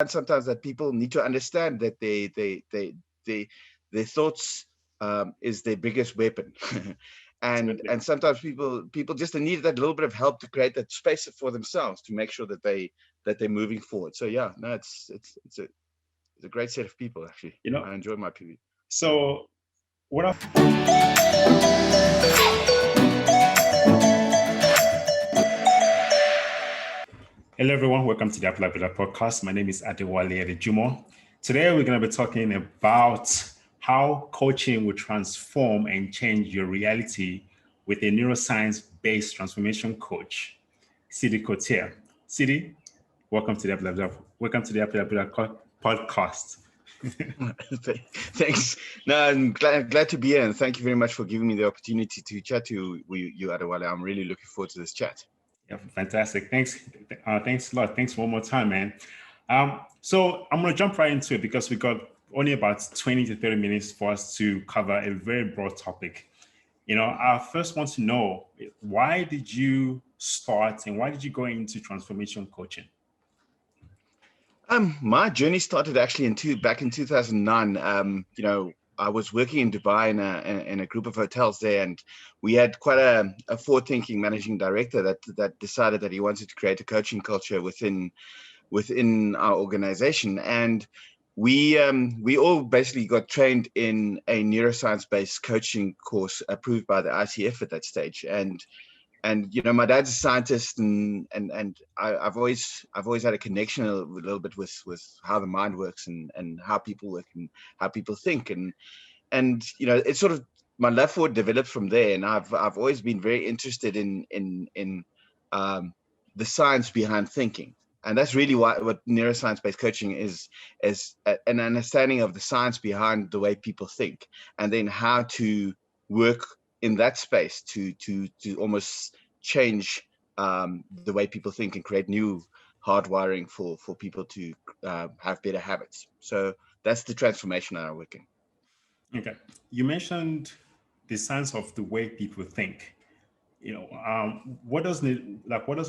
sometimes that people need to understand that their thoughts is their biggest weapon. Absolutely. And sometimes people just need that little bit of help to create that space for themselves to make sure that they're moving forward. So yeah, no, it's a great set of people actually. You know, I enjoy my PV. so what I Hello, everyone. Welcome to the Adewale podcast. My name is Adewale Adejumo. Today, we're going to be talking about how coaching will transform and change your reality with a neuroscience-based transformation coach, CD Kotze. CD, welcome to the Adewale podcast. Thanks. No, I'm glad to be here, and thank you very much for giving me the opportunity to chat to you, Adewale. I'm really looking forward to this chat. Yeah, fantastic. Thanks a lot. Thanks one more time, man. So I'm going to jump right into it because we got only about 20 to 30 minutes for us to cover a very broad topic. I first want to know, why did you start and why did you go into transformation coaching? My journey started actually back in 2009. I was working in Dubai in a group of hotels there, and we had quite a forward-thinking managing director that decided that he wanted to create a coaching culture within our organization. And we all basically got trained in a neuroscience-based coaching course approved by the ICF at that stage. And my dad's a scientist, and I've always had a connection a little bit with how the mind works and how people work and how people think. And it's sort of my love for it developed from there. And I've always been very interested in the science behind thinking. And that's really what neuroscience-based coaching is an understanding of the science behind the way people think, and then how to work in that space to almost change the way people think and create new hardwiring for people to have better habits. So that's the transformation that I'm working. Okay. You mentioned the science of the way people think. What does a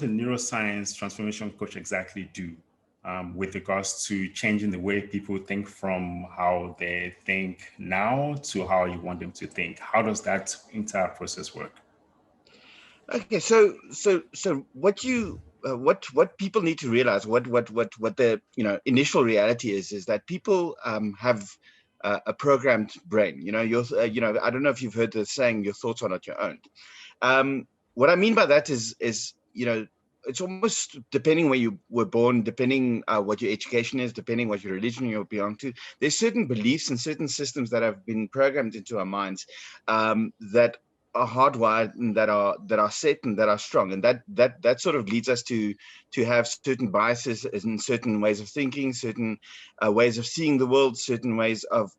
neuroscience transformation coach exactly do with regards to changing the way people think from how they think now to how you want them to think? How does that entire process work? Okay, so what people need to realize, what the initial reality is that people have a programmed brain. I don't know if you've heard the saying, your thoughts are not your own. What I mean by that is it's almost depending where you were born, depending what your education is, depending what your religion you belong to. There's certain beliefs and certain systems that have been programmed into our minds that are hardwired and that are set and that are strong, and that sort of leads us to have certain biases in certain ways of thinking, certain ways of seeing the world, certain ways of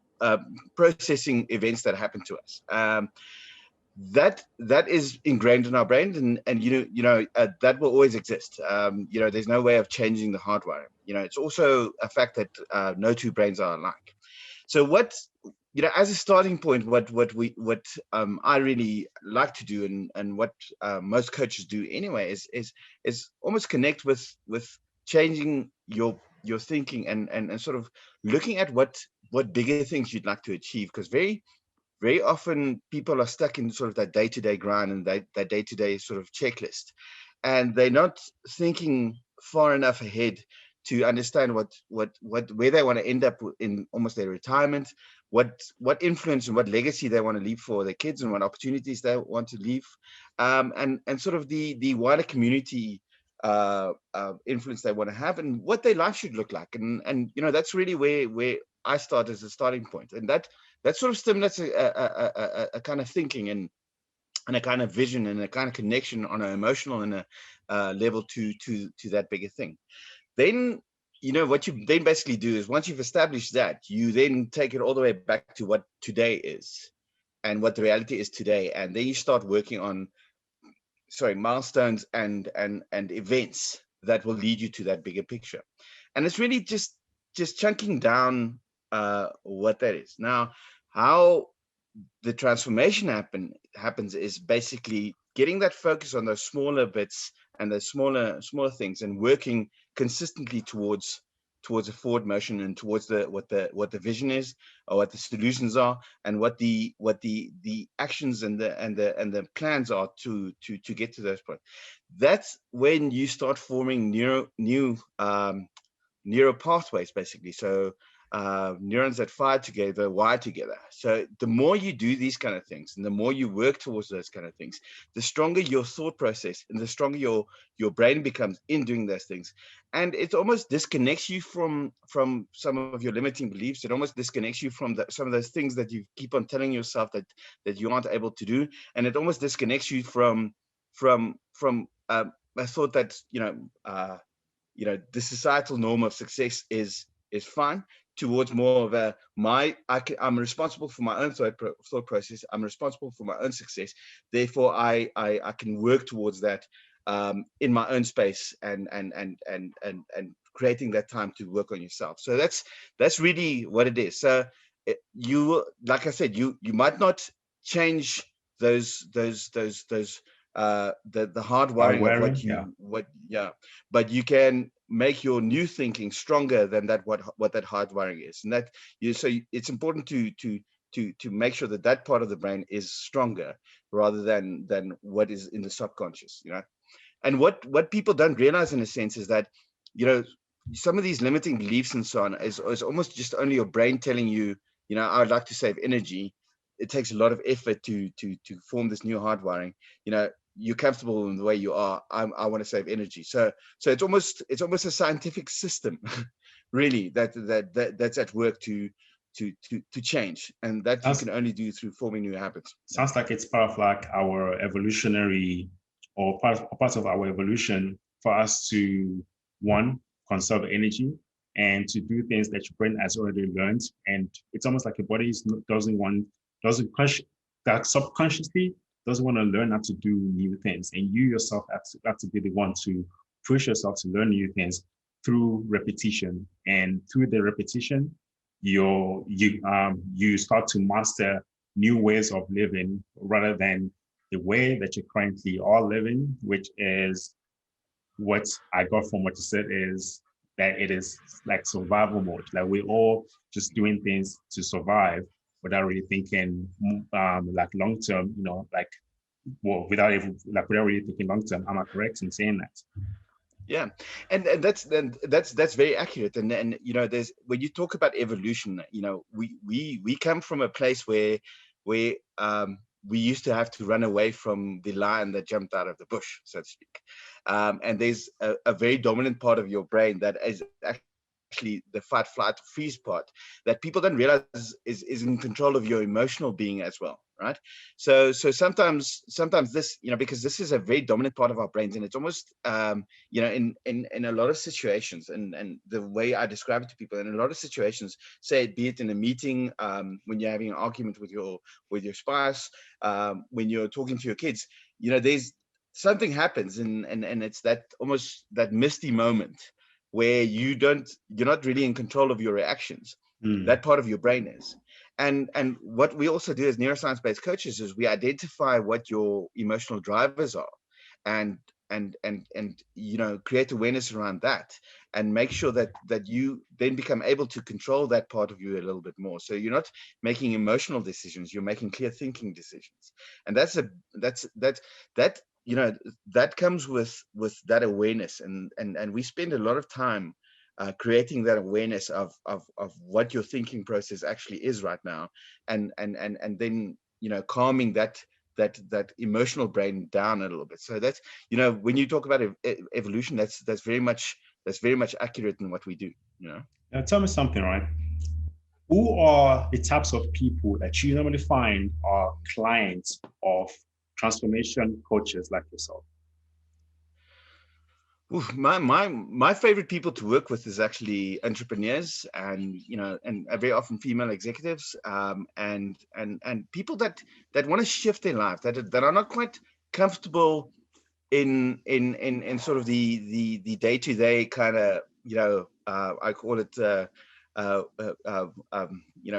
processing events that happen to us. That is ingrained in our brain, and that will always exist. There's no way of changing the hardware. It's also a fact that no two brains are alike. So what as a starting point, what I really like to do, and what most coaches do anyway, is almost connect with changing your thinking, and sort of looking at what bigger things you'd like to achieve, because very often people are stuck in sort of that day-to-day grind and that day-to-day sort of checklist, and they're not thinking far enough ahead to understand where they want to end up in almost their retirement, what influence and what legacy they want to leave for their kids, and what opportunities they want to leave, and sort of the wider community influence they want to have, and what their life should look like. And that's really where I start as a starting point, and that sort of stimulates a kind of thinking, and a kind of vision, and a kind of connection on an emotional and a level to that bigger thing. Then what you then basically do is, once you've established that, you then take it all the way back to what today is and what the reality is today, and then you start working on milestones and events that will lead you to that bigger picture. And it's really just chunking down what that is. Now, how the transformation happens is basically getting that focus on those smaller bits and those smaller things, and working consistently towards towards a forward motion and towards what the vision is, or what the solutions are, and what the actions and the plans are to get to those points. That's when you start forming new neural pathways, basically. So neurons that fire together wire together. So the more you do these kind of things, and the more you work towards those kind of things, the stronger your thought process and the stronger your brain becomes in doing those things. And it almost disconnects you from some of your limiting beliefs. It almost disconnects you from some of those things that you keep on telling yourself that you aren't able to do. And it almost disconnects you from a thought that the societal norm of success is fine, towards more of I'm responsible for my own thought process. I'm responsible for my own success. Therefore, I can work towards that in my own space, and creating that time to work on yourself. So that's really what it is. So you, like I said, you might not change those the hard wiring of but you can make your new thinking stronger than what that hard wiring is. And it's important to make sure that part of the brain is stronger rather than what is in the subconscious. And what people don't realize, in a sense, is that some of these limiting beliefs and so on is almost just only your brain telling you, I would like to save energy. It takes a lot of effort to form this new hardwiring. You're comfortable in the way you are. I want to save energy. So it's almost a scientific system, really, that's at work to change, and that you can only do through forming new habits. Sounds like it's part of like our evolutionary, or part of our evolution, for us to, one, conserve energy, and to do things that your brain has already learned. And it's almost like your body subconsciously doesn't want to learn how to do new things. And you yourself have to be the one to push yourself to learn new things through repetition. And through the repetition, you start to master new ways of living, rather than the way that you currently are living, which is what I got from what you said, is that it is like survival mode. Like we're all just doing things to survive without really thinking like long term, without really thinking long term. Am I correct in saying that? Yeah, and that's very accurate. And there's, when you talk about evolution, we come from a place where we used to have to run away from the lion that jumped out of the bush, so to speak. And there's a very dominant part of your brain that is actually the fight, flight, freeze part, that people don't realize is in control of your emotional being as well, right? So sometimes this, because this is a very dominant part of our brains, and it's almost in a lot of situations, and the way I describe it to people, in a lot of situations, say, be it in a meeting, when you're having an argument with your spouse, when you're talking to your kids, there's something happens, and it's that almost that misty moment where you're not really in control of your reactions. That part of your brain is. And what we also do as neuroscience-based coaches is we identify what your emotional drivers are, and create awareness around that, and make sure that you then become able to control that part of you a little bit more. So you're not making emotional decisions, you're making clear thinking decisions. And that comes with that awareness, and we spend a lot of time creating that awareness of what your thinking process actually is right now, and then calming that emotional brain down a little bit. So that's, when you talk about evolution, that's very much accurate in what we do. Now tell me something, right? Who are the types of people that you normally find are clients of transformation coaches like yourself? Ooh, my favorite people to work with is actually entrepreneurs, and very often female executives, and people that want to shift their life, that are not quite comfortable in sort of the day-to-day kind of, I call it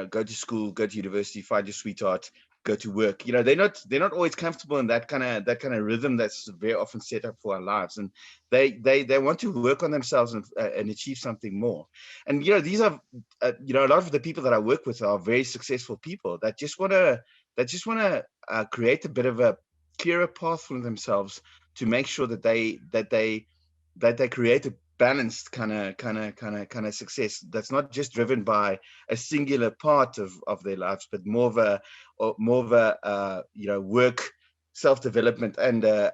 go to school, go to university, find your sweetheart, go to work. You know, they're not always comfortable in that kind of rhythm that's very often set up for our lives, and they want to work on themselves and achieve something more. And you know, these are a lot of the people that I work with are very successful people that just want to create a bit of a clearer path for themselves to make sure that they create a balanced kind of success that's not just driven by a singular part of their lives, but more of a work, self-development, and the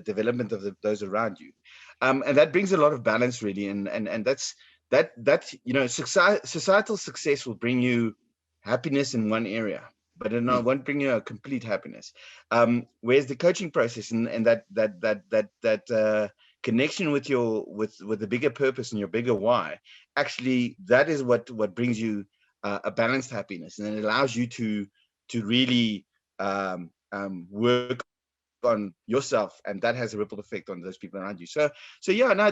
development of those around you, and that brings a lot of balance, really, and that societal success will bring you happiness in one area, but it won't bring you a complete happiness. Whereas the coaching process and that connection with with the bigger purpose and your bigger why, actually, that is what brings you a balanced happiness, and it allows you to really work on yourself, and that has a ripple effect on those people around you. So yeah, no,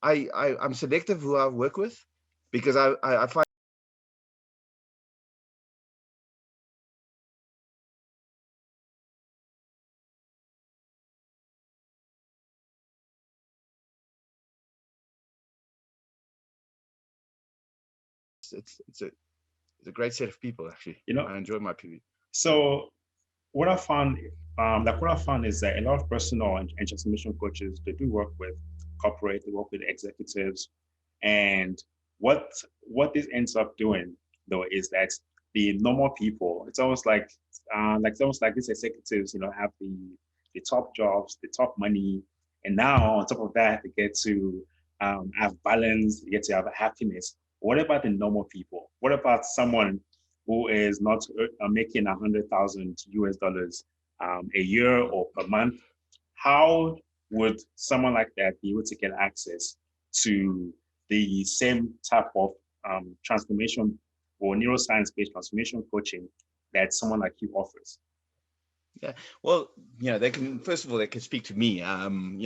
I'm selective who I work with, because I find it's a great set of people, actually. You know, I enjoy my PV. so what I found, what I found is that a lot of personal and transformation coaches, they do work with corporate, they work with executives, and what what this ends up doing though is that the normal people, it's almost like these executives, have the top jobs, the top money, and now on top of that, they get to have balance, they get to have happiness. What about the normal people? What about someone who is not making 100,000 US dollars a year or per month? How would someone like that be able to get access to the same type of transformation or neuroscience-based transformation coaching that someone like you offers? Yeah, well, they can, first of all, they can speak to me. I'm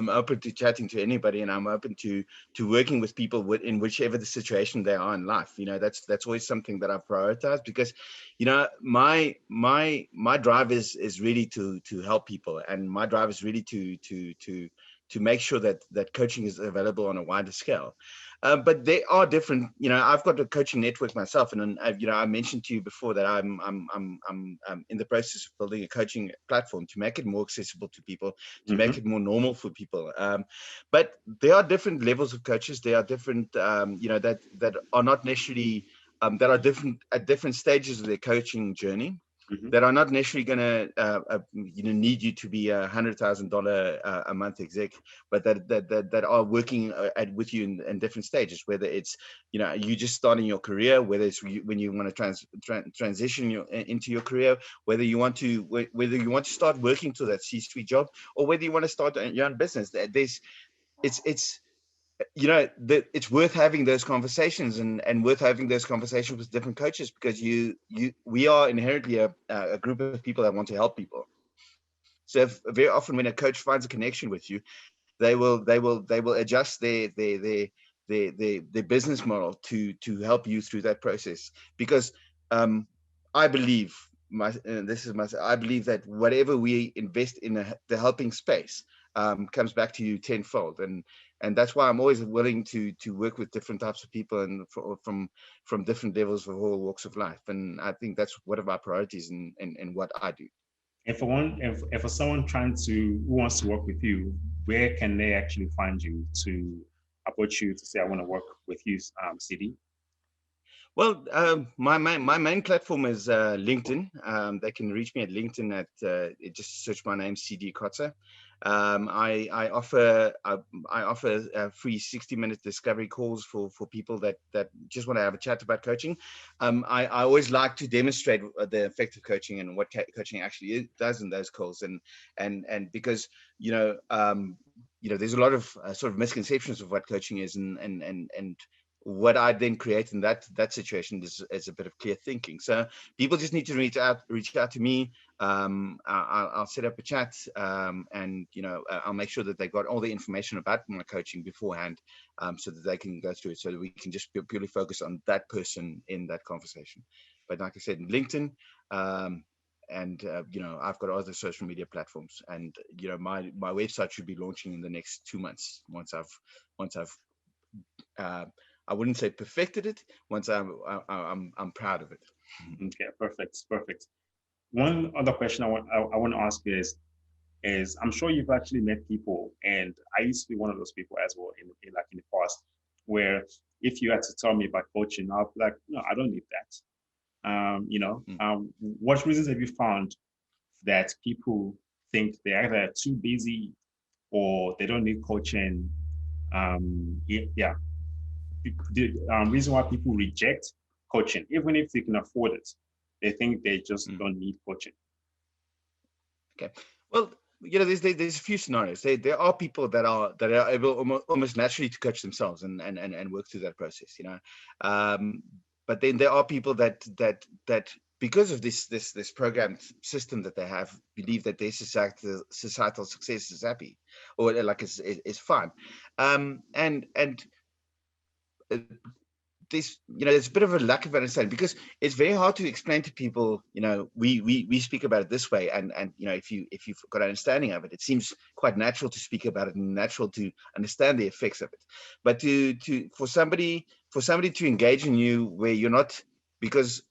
open to chatting to anybody, and I'm open to working with people in whichever the situation they are in life. That's always something that I prioritize, because, my drive is really to help people, and my drive is really to make sure that coaching is available on a wider scale. But they are different. I've got a coaching network myself, and I mentioned to you before that I'm in the process of building a coaching platform to make it more accessible to people, to make it more normal for people. But there are different levels of coaches. There are different, that are not necessarily, that are different at different stages of their coaching journey. That are not necessarily going to, need you to be $100,000 a month exec, but that are working with you in different stages. Whether it's, you just starting your career, whether it's when you want to transition into your career, whether you want to start working to that C-suite job, or whether you want to start your own business. It's it's worth having those conversations, and worth having those conversations with different coaches, because we are inherently a group of people that want to help people. So very often when a coach finds a connection with you, they will adjust their business model to help you through that process, because I believe I believe that whatever we invest in the helping space comes back to you tenfold, and that's why I'm always willing to work with different types of people, and from different levels of all walks of life. And I think that's one of my priorities in what I do. And for someone who wants to work with you, where can they actually find you to approach you to say, I want to work with you, CD? Well, my main platform is LinkedIn. They can reach me at LinkedIn at just search my name, CD Kotze. I offer free 60-minute discovery calls for people that just want to have a chat about coaching. I always like to demonstrate the effective coaching and what coaching actually does in those calls, and because there's a lot of sort of misconceptions of what coaching is, and what I then create in that situation is a bit of clear thinking. So people just need to reach out to me. I'll set up a chat, and I'll make sure that they got all the information about my coaching beforehand, so that they can go through it, so that we can just purely focus on that person in that conversation. But like I said, LinkedIn, and I've got other social media platforms, and my website should be launching in the next 2 months once I've uh, I wouldn't say perfected it. Once I'm proud of it. Okay, perfect. One other question I want to ask you is I'm sure you've actually met people, and I used to be one of those people as well in the past, where if you had to tell me about coaching, I'll be like, no, I don't need that. What reasons have you found that people think they're either too busy or they don't need coaching? Yeah. The reason why people reject coaching, even if they can afford it, they think they just don't need coaching. Okay. Well, there's a few scenarios. There are people that are able almost naturally to coach themselves and work through that process. But then there are people that because of this programmed system that they have, believe that their societal success is happy, or like is fine, and there's a bit of a lack of understanding, because it's very hard to explain to people. We speak about it this way, and if you've got understanding of it, it seems quite natural to speak about it and natural to understand the effects of it. But for somebody to engage in you where you're not, because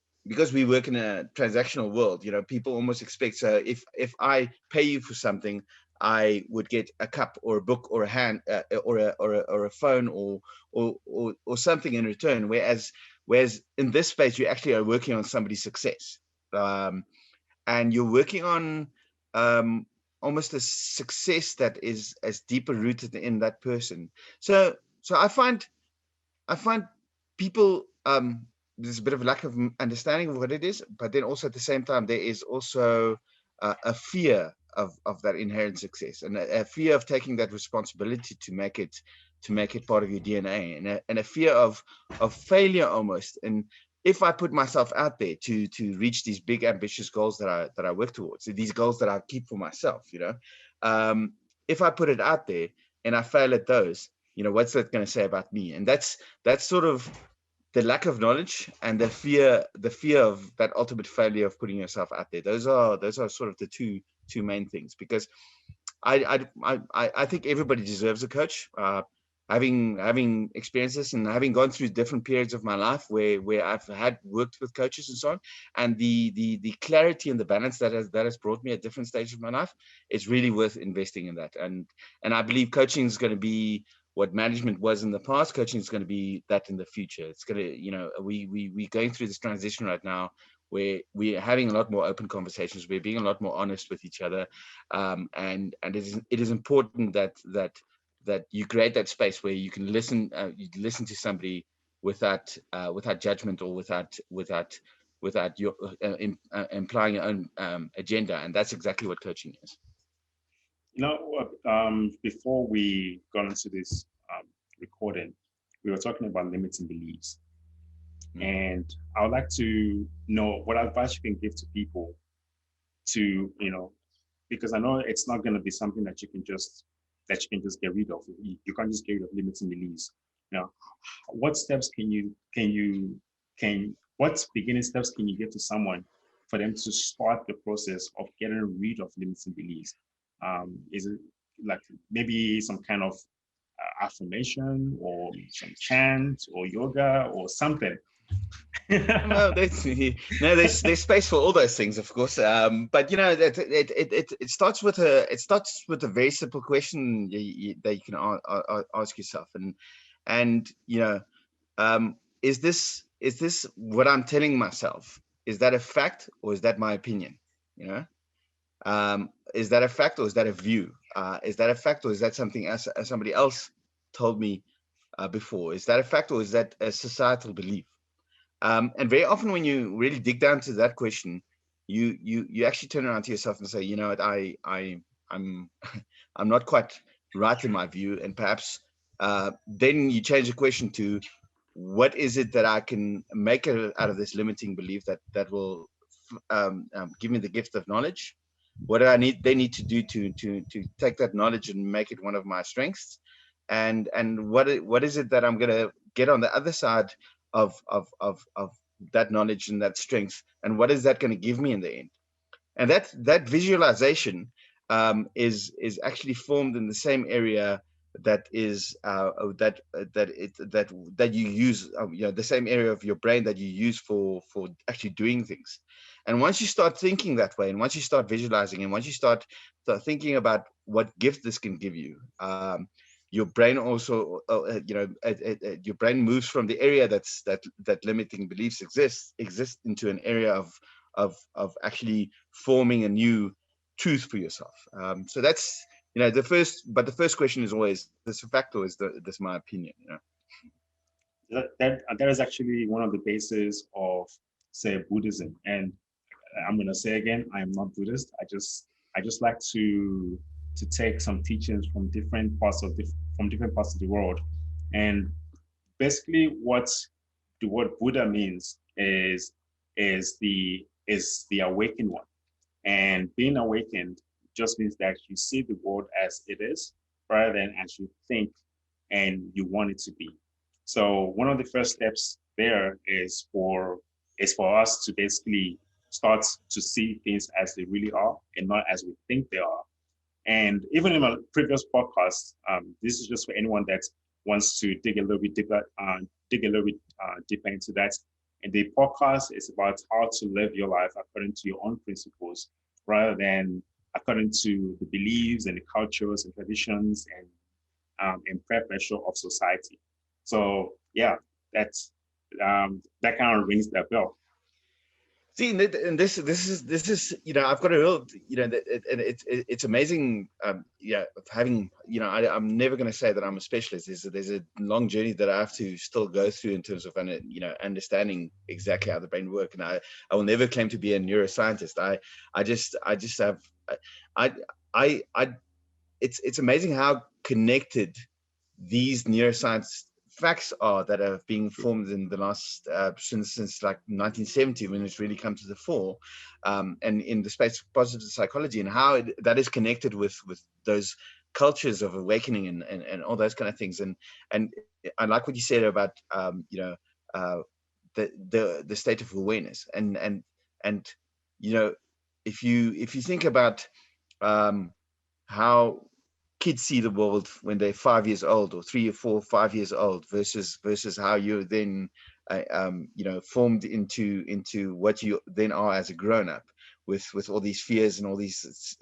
we work in a transactional world, people almost expect, so if I pay you for something, I would get a cup or a book or a hand, or a phone or something in return. Whereas in this space, you actually are working on somebody's success, and you're working on almost a success that is as deeper rooted in that person. So I find people, there's a bit of a lack of understanding of what it is, but then also at the same time there is also a fear of that inherent success, and a fear of taking that responsibility to make it part of your DNA, and a fear of failure almost. And if I put myself out there to reach these big ambitious goals that I work towards, these goals that I keep for myself, if I put it out there and I fail at those, what's that going to say about me? And that's sort of the lack of knowledge and the fear of that ultimate failure of putting yourself out there. Those are sort of the two main things, because I think everybody deserves a coach. Having experienced this and having gone through different periods of my life where I've had worked with coaches and so on, and the clarity and the balance that has brought me at different stages of my life, it's really worth investing in that. And I believe coaching is going to be what management was in the past. Coaching is going to be that in the future. It's going to, we're going through this transition right now where we're having a lot more open conversations. We're being a lot more honest with each other, and it is important that you create that space where you can listen to somebody without judgment, or without your implying your own agenda. And that's exactly what coaching is. Before we got into this recording, we were talking about limiting beliefs. And I would like to know what advice you can give to people to, because I know it's not going to be something that you can just get rid of. You can't just get rid of limiting beliefs. What steps what beginning steps can you give to someone for them to start the process of getting rid of limiting beliefs? Is it like maybe some kind of affirmation, or some chant, or yoga, or something? No, there's space for all those things, of course. But it starts with a very simple question that you can ask yourself, and is this what I'm telling myself? Is that a fact, or is that my opinion? Is that a fact, or is that a view? Is that a fact, or is that something else somebody else told me before? Is that a fact, or is that a societal belief? And very often when you really dig down to that question, you actually turn around to yourself and say, you know what, I'm I'm not quite right in my view, and perhaps then you change the question to, what is it that I can make out of this limiting belief that will give me the gift of knowledge? What do they need to do to take that knowledge and make it one of my strengths? And what is it that I'm going to get on the other side of that knowledge and that strength? And what is that going to give me in the end? And that visualization is actually formed in the same area that is that you use, the same area of your brain that you use for actually doing things. And once you start thinking that way, and once you start visualizing, and once you start thinking about what gift this can give you, your brain also your brain moves from the area that limiting beliefs exist into an area of actually forming a new truth for yourself. So that's the first question is always this a fact or is this my opinion? That is actually one of the bases of, say, Buddhism. And I'm going to say again, I am not Buddhist. I just like to take some teachings from different parts of the world. And basically what the word Buddha means is the awakened one. And being awakened just means that you see the world as it is rather than as you think and you want it to be. So one of the first steps there is for us to basically start to see things as they really are and not as we think they are. And even in my previous podcast, this is just for anyone that wants to dig a little bit deeper into that. And the podcast is about how to live your life according to your own principles, rather than according to the beliefs and the cultures and traditions and peer pressure of society. So yeah, that's that kind of rings that bell. See, and this is I've got a real and it's amazing having I'm never going to say that I'm a specialist. There's a long journey that I have to still go through in terms of understanding exactly how the brain works, and I will never claim to be a neuroscientist. I just have it's amazing how connected these neuroscience facts are that have been formed in the last since like 1970 when it's really come to the fore, and in the space of positive psychology, and how that is connected with those cultures of awakening and all those kind of things. And I like what you said about the state of awareness, and if you think about how kids see the world when they're 5 years old or 3 or 4 5 years old versus how you're then formed into what you then are as a grown-up with all these fears and all these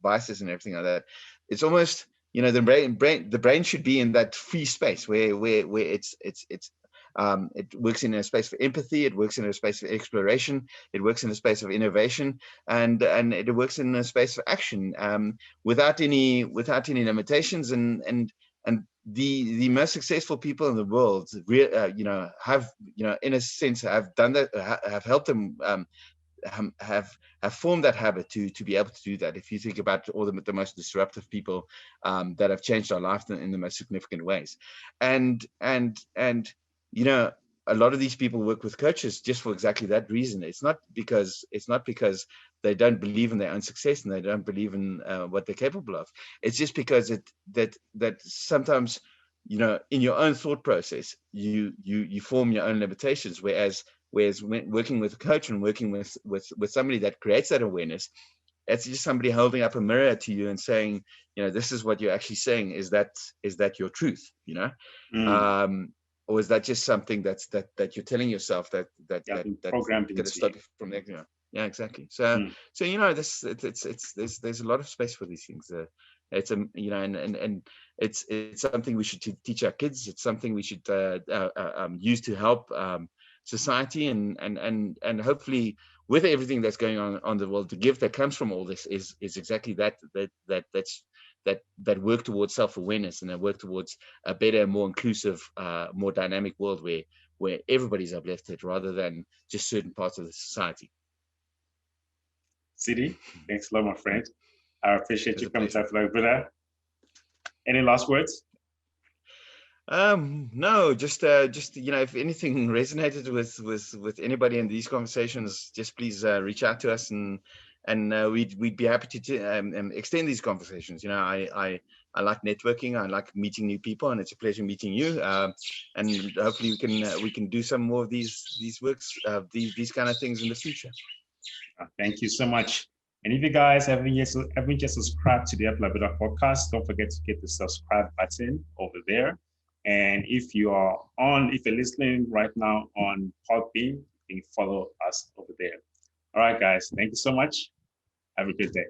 biases and everything like that. It's almost the brain should be in that free space where it works in a space for empathy, it works in a space for exploration, it works in a space of innovation, and it works in a space for action, without any limitations. And the most successful people in the world have in a sense have done that, have helped them have formed that habit to be able to do that. If you think about all the most disruptive people that have changed our life in the most significant ways, and a lot of these people work with coaches just for exactly that reason. It's not because they don't believe in their own success and they don't believe in what they're capable of. It's just because that sometimes in your own thought process you form your own limitations, whereas when working with a coach and working with somebody that creates that awareness, it's just somebody holding up a mirror to you and saying, this is what you're actually saying. Is that your truth? Or is that just something that you're telling yourself that's programmed going to stop you from there? Yeah, exactly. So this there's a lot of space for these things. It's and it's something we should teach our kids. It's something we should use to help society, and hopefully with everything that's going on in the world, the gift that comes from all this is exactly that work towards self-awareness and that work towards a better, more inclusive, more dynamic world where everybody's uplifted rather than just certain parts of the society. CD, thanks a lot, my friend. I appreciate you coming to Afterlife, brother. Any last words? No, just if anything resonated with anybody in these conversations, just please reach out to us, and we'd be happy to extend these conversations. I like networking, I like meeting new people, and it's a pleasure meeting you. And hopefully we can do some more of these works, these kind of things in the future. Thank you so much. And if you guys haven't yet subscribed to the Adewale podcast, don't forget to hit the subscribe button over there. And if you're listening right now on Podbean, you can follow us over there. All right, guys. Thank you so much. Have a good day.